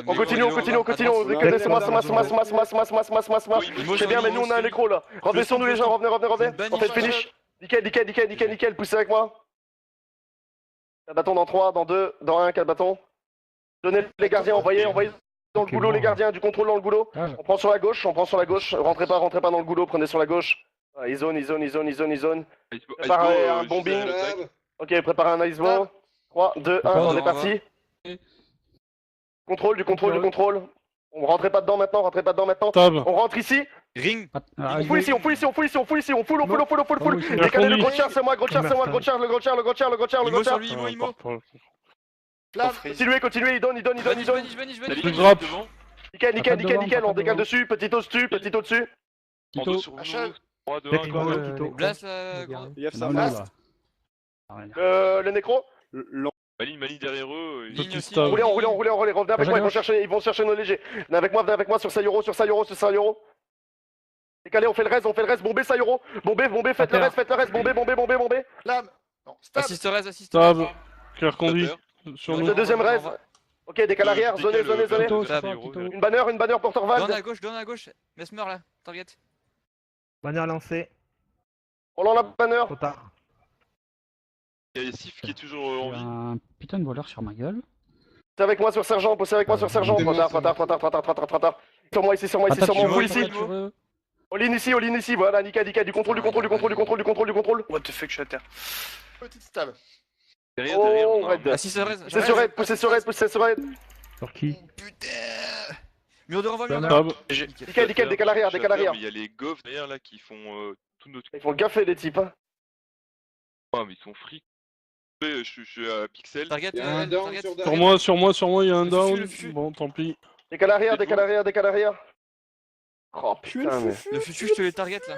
On continue, on continue, on continue, on décale, c'est moi. Je sais bien, mais nous on a un nécro là. Revenez sur nous les gens, revenez. On fait le finish. Nickel, poussez avec moi. 4 bâtons dans 3, dans 2, dans 1, 4 bâtons. Donnez les gardiens, envoyez dans le goulot les gardiens, du contrôle dans le goulot. On prend sur la gauche, rentrez pas dans le goulot, prenez sur la gauche. Ils zone. Préparez un bombing. Ok, préparez un iceball. 3, 2, 1, on est parti. Du contrôle. On rentrait pas dedans maintenant. On rentre ici. Ring. On fout ici. Décalez le gros char, c'est moi, le gros char. Imo. Continuez, il donne. Je grappe. Nickel, on décale dessus, petit au-dessus. En deux sur vous. 3, 2, 1, Blast Le nécro. Mali derrière eux. Ligne aussi. Roulez, revenez avec moi, ils vont chercher nos légers. Venez avec moi sur Sayuro. Décalé, on fait le reste, bombez Sayuro. Bombez, faites le reste, bombez. Lame. Non, stab. Assiste. Stab. Claire conduit. Sur nous. Le deuxième reste. Ok, décale arrière, zonez. Une banner pour Torvald. Donne à gauche. Mesmer là, target. Bannière lancée. On lance la banner. Trop tard. Il y a Sif qui est toujours en vie. Un putain de voleur sur ma gueule. Poussez avec moi sur sergent. Trop tard. Sur moi, ici, on fout ici. All in ici, voilà, nickel, du contrôle. What the fuck, je suis à terre. Petite stab. Derrière, Oh, on a un- Red. Assiste reste. Poussez sur Red. Sur qui? Putain. Mur de renvoi. Stab. Nickel, décale arrière. Il y a les goffs derrière là qui font tout notre. Ils font le gaffe les types. Hein. Ah, mais ils sont frics. Je suis à Pixel. Target. Sur moi, il y a un Le down. fufu. Bon, tant pis. Décale arrière. Oh putain, mais. Le fufu, je te les target là.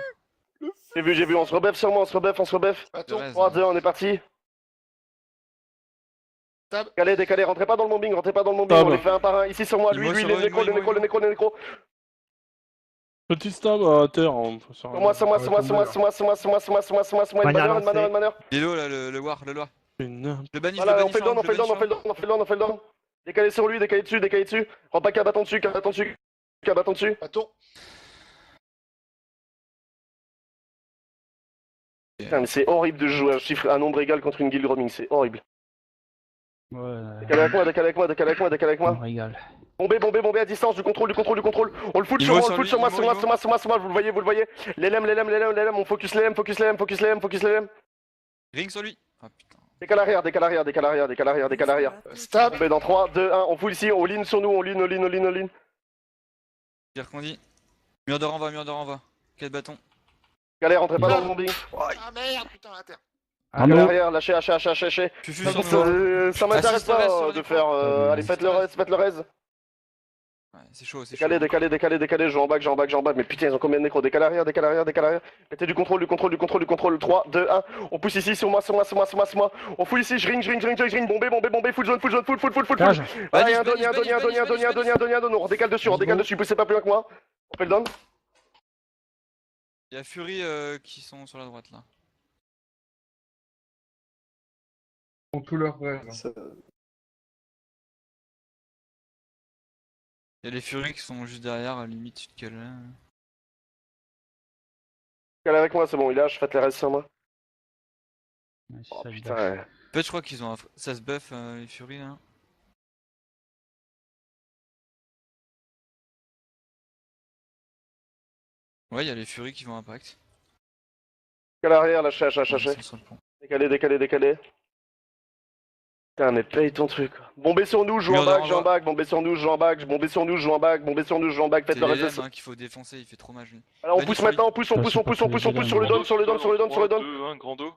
J'ai vu, on se rebeffe sur moi, on se rebeffe. Attends. 3, 2, on est parti. Décalé, rentrez pas dans le bombing, on les fait un par un. Ici sur moi, lui, le nécro. Petit stab à terre. Sur moi, une banner. Lilo là, le war. Le banni, Voilà, on fait le down. Décalé sur lui, décalé dessus. Repas qu'à bâton dessus. Bâton. Putain, mais c'est horrible de jouer un nombre égal contre une guild roaming, c'est horrible. Ouais. Décale avec moi. On régale. Bombez à distance, du contrôle. On le fout sur moi, vous le voyez. Les lèmes, on focus les lèmes. Ring sur lui. Ah putain. Décale arrière. Stab. Bombez dans 3, 2, 1, on fout ici, on ligne sur nous, on ligne. Dire qu'on dit. Mur de renvoi. 4 bâtons. Décalé, rentrez pas dans le bombing. Ah merde, putain, à terre. Décalé arrière, lâchez. Fufu sur nous. Ça m'intéresse Assiste reste sur pas le de nécro. faire... Allez, faites le reste. Ouais, c'est chaud. Décalé, je vais en back, mais putain, ils ont combien de nécros? Décale arrière. Mettez du contrôle, 3, 2, 1, on pousse ici, sur moi, on fout ici, je ring, bombez, full zone. Ah, y'a un don, on redécale dessus, poussez pas plus loin que moi, on fait le down. Il y a Fury qui sont sur la droite là. Ont tout leur rêve. Il y a les Fury qui sont juste derrière, limite tu te cales là. Décale avec moi, c'est bon, il lâche, faites les restes sur moi. Ouais, c'est Oh ça, je putain, lâche. ouais. En fait, je crois qu'ils ont ça se buff les Fury là. Ouais, il y a les Fury qui vont impact. Décale arrière, lâchez. Ils sont sur le pont. Décalé. Putain, mais paye ton truc. Bombez sur nous, joue en back, bombez sur nous, joue en back, faites C'est le les reste. lèmes qu'il faut défoncer, il fait trop mal. Lui. Alors on pousse maintenant, on pousse sur le don, sur le don. 2, 1, grand dos.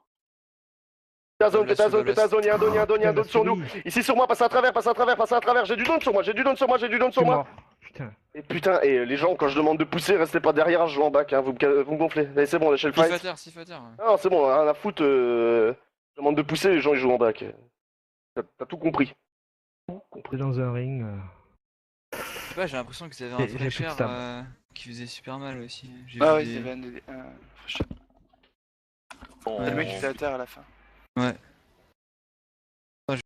Fais ta zone, y'a un don sur nous. Ici sur moi, passez à travers, j'ai du don sur moi. Putain. Et putain, et les gens, quand je demande de pousser, restez pas derrière, je joue en back, hein, vous me gonflez. Allez, c'est bon, lâchez le fight. Sifater. Non, c'est bon, rien à foutre, je demande de pousser, les gens ils jouent en back. T'as tout compris. T'es dans un ring. Ouais, j'ai l'impression qu'ils avaient un J'ai plus de flasher stab. qui faisait super mal aussi. J'ai Ah vu ouais, des- il y avait un. Le mec qui était à terre à la fin. Ouais.